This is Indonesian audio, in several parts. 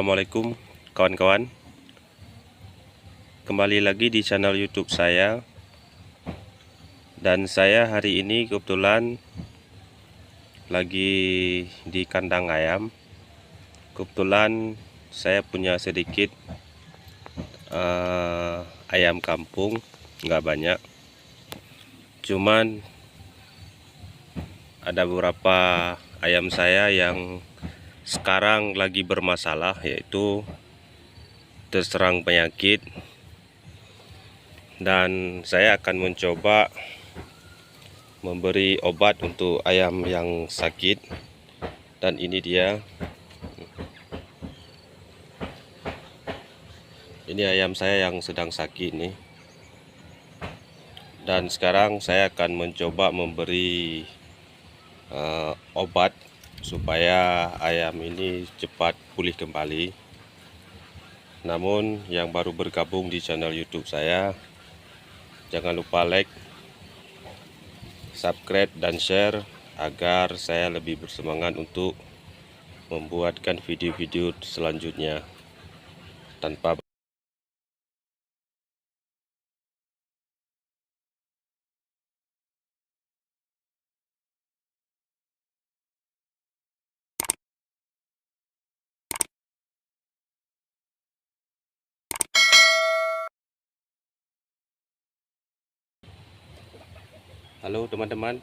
Assalamualaikum kawan-kawan, kembali lagi di channel YouTube saya. Dan saya hari ini kebetulan lagi di kandang ayam. Kebetulan saya punya sedikit ayam kampung, nggak banyak, cuman ada beberapa ayam saya yang sekarang lagi bermasalah, yaitu terserang penyakit. Dan saya akan mencoba memberi obat untuk ayam yang sakit. Dan ini dia, ini ayam saya yang sedang sakit nih. Dan sekarang saya akan mencoba memberi obat supaya ayam ini cepat pulih kembali. Namun yang baru bergabung di channel YouTube saya, jangan lupa like, subscribe, dan share agar saya lebih bersemangat untuk membuatkan video-video selanjutnya. Tanpa Halo teman-teman,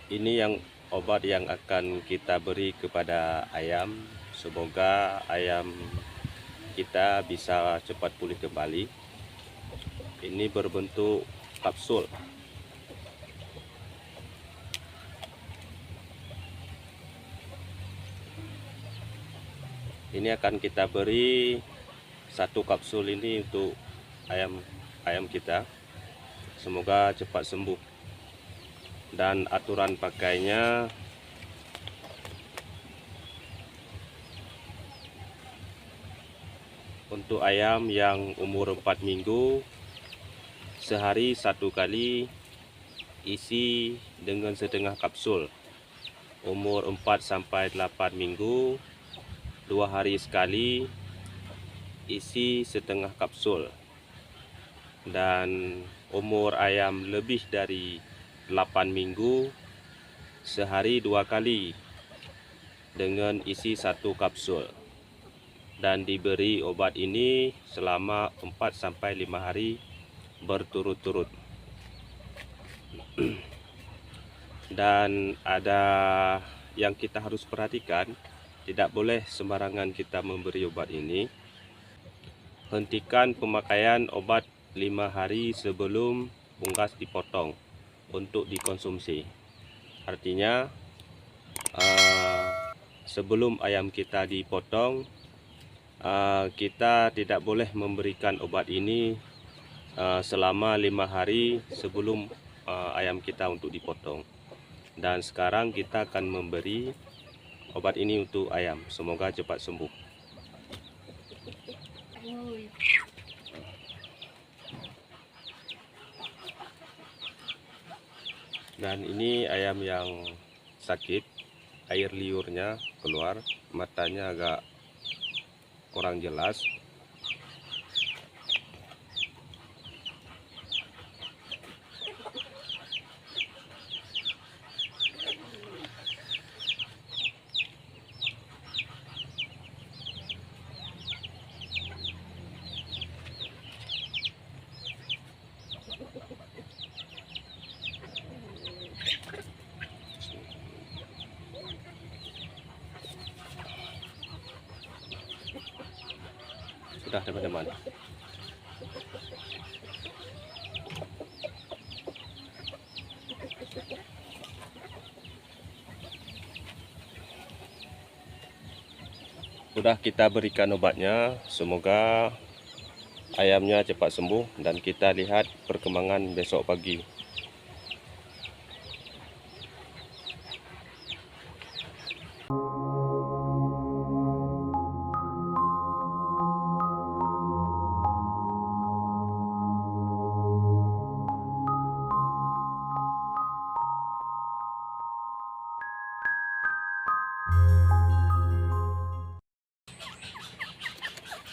ini yang obat yang akan kita beri kepada ayam. Semoga ayam kita bisa cepat pulih kembali. Ini berbentuk kapsul. Ini akan kita beri satu kapsul ini untuk ayam kita. Semoga cepat sembuh. Dan aturan pakainya, untuk ayam yang umur 4 minggu, sehari 1 kali, isi dengan setengah kapsul. Umur 4-8 minggu, 2 hari sekali, isi setengah kapsul. Dan umur ayam lebih dari 8 minggu, sehari 2 kali dengan isi 1 kapsul. Dan diberi obat ini selama 4-5 hari berturut-turut. Dan ada yang kita harus perhatikan, tidak boleh sembarangan kita memberi obat ini. Hentikan pemakaian obat 5 hari sebelum unggas dipotong untuk dikonsumsi. Artinya sebelum ayam kita dipotong, kita tidak boleh memberikan obat ini selama 5 hari sebelum ayam kita untuk dipotong. Dan sekarang kita akan memberi obat ini untuk ayam. Semoga cepat sembuh. Dan ini ayam yang sakit, air liurnya keluar, matanya agak kurang jelas. Sudah teman-teman. Sudah kita berikan obatnya, semoga ayamnya cepat sembuh dan kita lihat perkembangan besok pagi.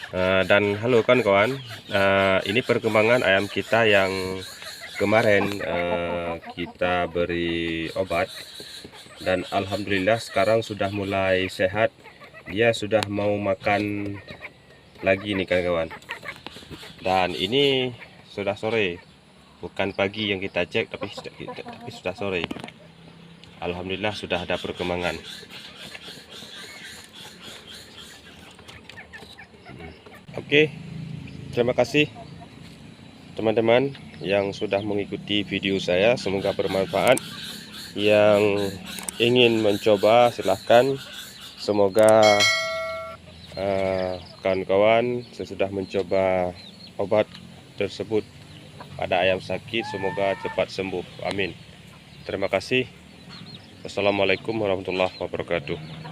Dan halo kawan-kawan, ini perkembangan ayam kita yang kemarin kita beri obat, dan alhamdulillah sekarang sudah mulai sehat. Dia sudah mau makan lagi nih kawan-kawan. Dan ini sudah sore, bukan pagi yang kita cek, tapi sudah sore. Alhamdulillah sudah ada perkembangan. Oke, terima kasih teman-teman yang sudah mengikuti video saya. Semoga bermanfaat. Yang ingin mencoba silahkan. Semoga kawan-kawan sesudah mencoba obat tersebut pada ayam sakit, semoga cepat sembuh. Amin. Terima kasih. Wassalamualaikum warahmatullahi wabarakatuh.